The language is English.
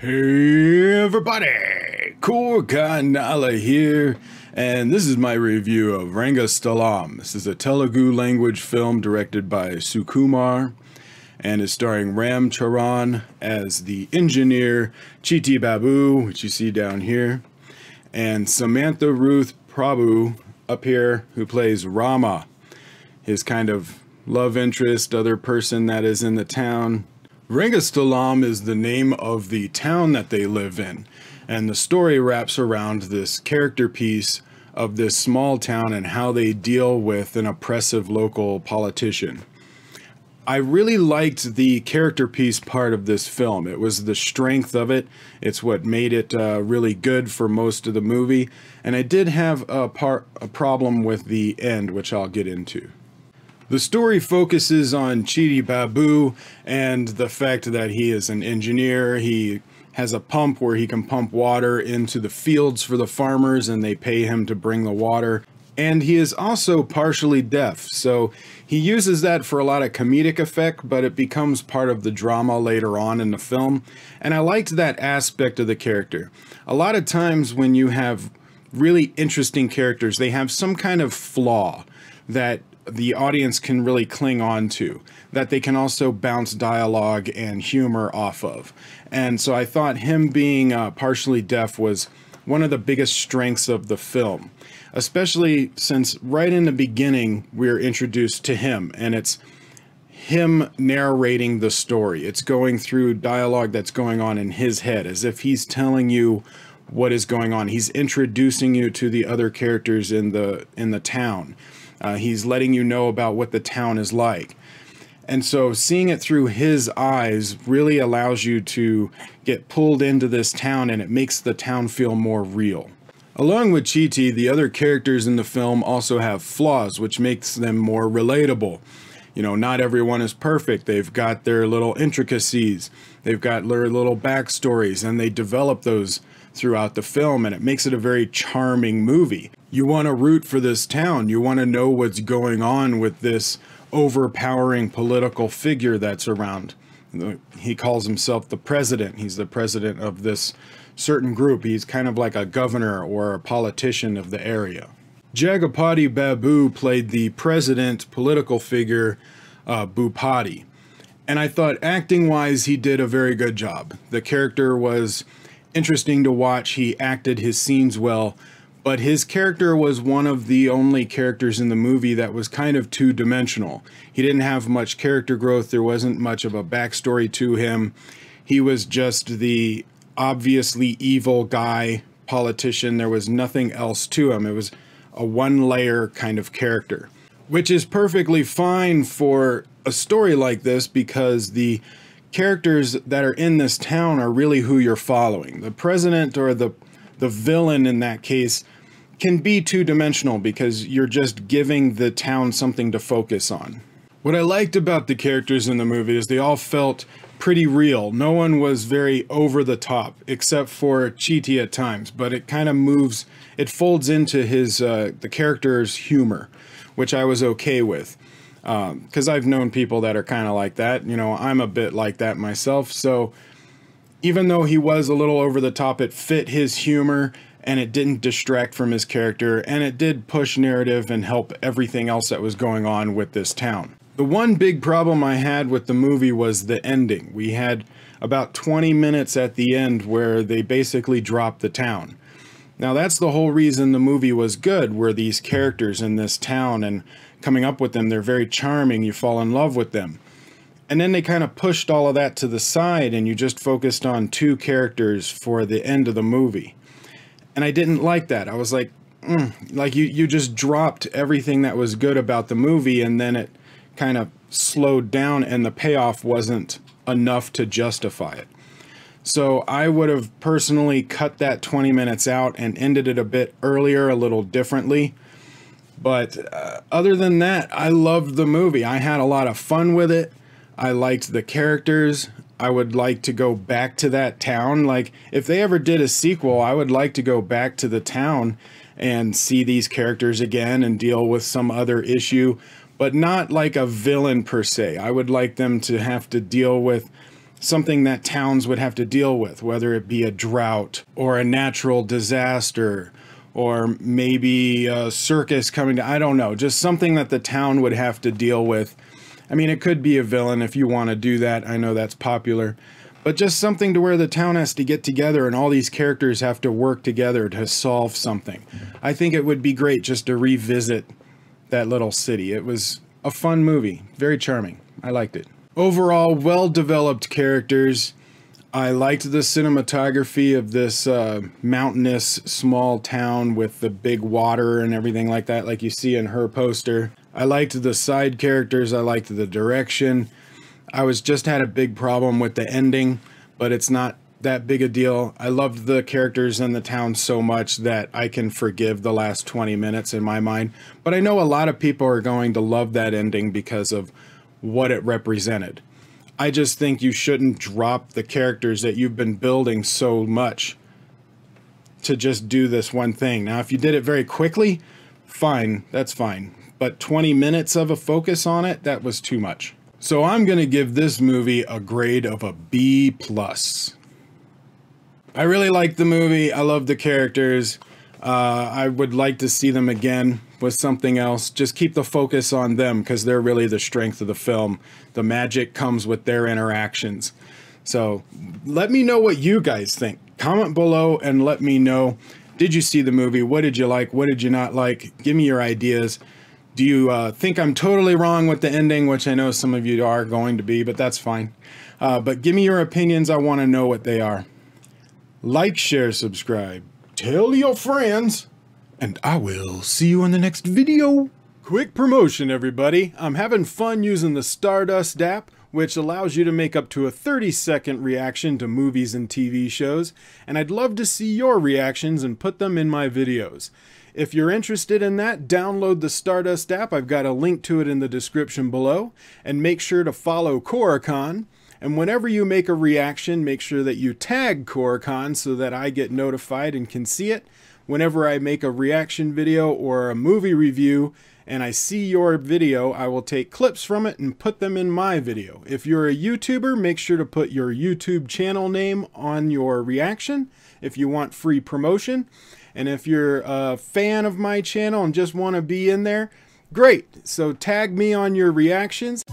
Hey everybody, Koricon here, and this is my review of Rangasthalam. This is a Telugu language film directed by Sukumar and is starring Ram Charan as the engineer, Chiti Babu, which you see down here, and Samantha Ruth Prabhu up here, who plays Rama, his kind of love interest, other person that is in the town. Rangasthalam is the name of the town that they live in, and the story wraps around this character piece of this small town and how they deal with an oppressive local politician. I really liked the character piece part of this film. It was the strength of it. It's what made it really good for most of the movie, and I did have a problem with the end, which I'll get into. The story focuses on Chiti Babu and the fact that he is an engineer. He has a pump where he can pump water into the fields for the farmers, and they pay him to bring the water. And he is also partially deaf, so he uses that for a lot of comedic effect, but it becomes part of the drama later on in the film. And I liked that aspect of the character. A lot of times when you have really interesting characters, they have some kind of flaw that the audience can really cling on to, that they can also bounce dialogue and humor off of. And so I thought him being partially deaf was one of the biggest strengths of the film, especially since right in the beginning we're introduced to him, and it's him narrating the story. It's going through dialogue that's going on in his head as if he's telling you what is going on. He's introducing you to the other characters in the town. He's letting you know about what the town is like. And so seeing it through his eyes really allows you to get pulled into this town, and it makes the town feel more real. Along with Chiti, the other characters in the film also have flaws, which makes them more relatable. You know, not everyone is perfect. They've got their little intricacies. They've got their little backstories, and they develop those throughout the film, and it makes it a very charming movie. You want to root for this town. You want to know what's going on with this overpowering political figure that's around. He calls himself the president. He's the president of this certain group. He's kind of like a governor or a politician of the area. Jagapati Babu played the president political figure, Bhupati. And I thought acting-wise, he did a very good job. The character was interesting to watch. He acted his scenes well, but his character was one of the only characters in the movie that was kind of two-dimensional. He didn't have much character growth. There wasn't much of a backstory to him. He was just the obviously evil guy, politician. There was nothing else to him. It was a one-layer kind of character, which is perfectly fine for a story like this because the characters that are in this town are really who you're following. The president or the villain in that case can be two-dimensional because you're just giving the town something to focus on. What I liked about the characters in the movie is they all felt pretty real. No one was very over the top, except for Chiti at times, but it kind of moves, it folds into his the character's humor, which I was okay with. Because I've known people that are kind of like that. You know, I'm a bit like that myself. So even though he was a little over the top, it fit his humor and it didn't distract from his character, and it did push narrative and help everything else that was going on with this town. The one big problem I had with the movie was the ending. We had about 20 minutes at the end where they basically dropped the town. Now that's the whole reason the movie was good, were these characters in this town and coming up with them. They're very charming. You fall in love with them. And then they kind of pushed all of that to the side and you just focused on two characters for the end of the movie. And I didn't like that. I was like, like you just dropped everything that was good about the movie, and then it kind of slowed down and the payoff wasn't enough to justify it. So I would have personally cut that 20 minutes out and ended it a bit earlier, a little differently. But other than that, I loved the movie. I had a lot of fun with it. I liked the characters. I would like to go back to that town. Like, if they ever did a sequel, I would like to go back to the town and see these characters again and deal with some other issue, but not like a villain per se. I would like them to have to deal with something that towns would have to deal with, whether it be a drought or a natural disaster or maybe a circus coming to, I don't know, just something that the town would have to deal with. I mean, it could be a villain if you want to do that. I know that's popular. But just something to where the town has to get together and all these characters have to work together to solve something. I think it would be great just to revisit that little city. It was a fun movie. Very charming. I liked it. Overall, well-developed characters. I liked the cinematography of this mountainous small town with the big water and everything like that, like you see in her poster. I liked the side characters. I liked the direction. I just had a big problem with the ending, but it's not that big a deal. I loved the characters in the town so much that I can forgive the last 20 minutes in my mind. But I know a lot of people are going to love that ending because of what it represented. I just think you shouldn't drop the characters that you've been building so much to just do this one thing. Now, if you did it very quickly, fine, that's fine. But 20 minutes of a focus on it, that was too much. So I'm going to give this movie a grade of a B+. I really liked the movie. I love the characters. I would like to see them again with something else. Just keep the focus on them because they're really the strength of the film. The magic comes with their interactions. So let me know what you guys think. Comment below and let me know. Did you see the movie? What did you like? What did you not like? Give me your ideas. Do you think I'm totally wrong with the ending, which I know some of you are going to be, but that's fine. But give me your opinions. I want to know what they are. Like, share, subscribe. Tell your friends. And I will see you in the next video. Quick promotion, everybody. I'm having fun using the Stardust app, which allows you to make up to a 30-second reaction to movies and TV shows. And I'd love to see your reactions and put them in my videos. If you're interested in that, download the Stardust app. I've got a link to it in the description below. And make sure to follow Koricon. And whenever you make a reaction, make sure that you tag Koricon so that I get notified and can see it. Whenever I make a reaction video or a movie review and I see your video, I will take clips from it and put them in my video. If you're a YouTuber, make sure to put your YouTube channel name on your reaction if you want free promotion. And if you're a fan of my channel and just want to be in there, great. So tag me on your reactions.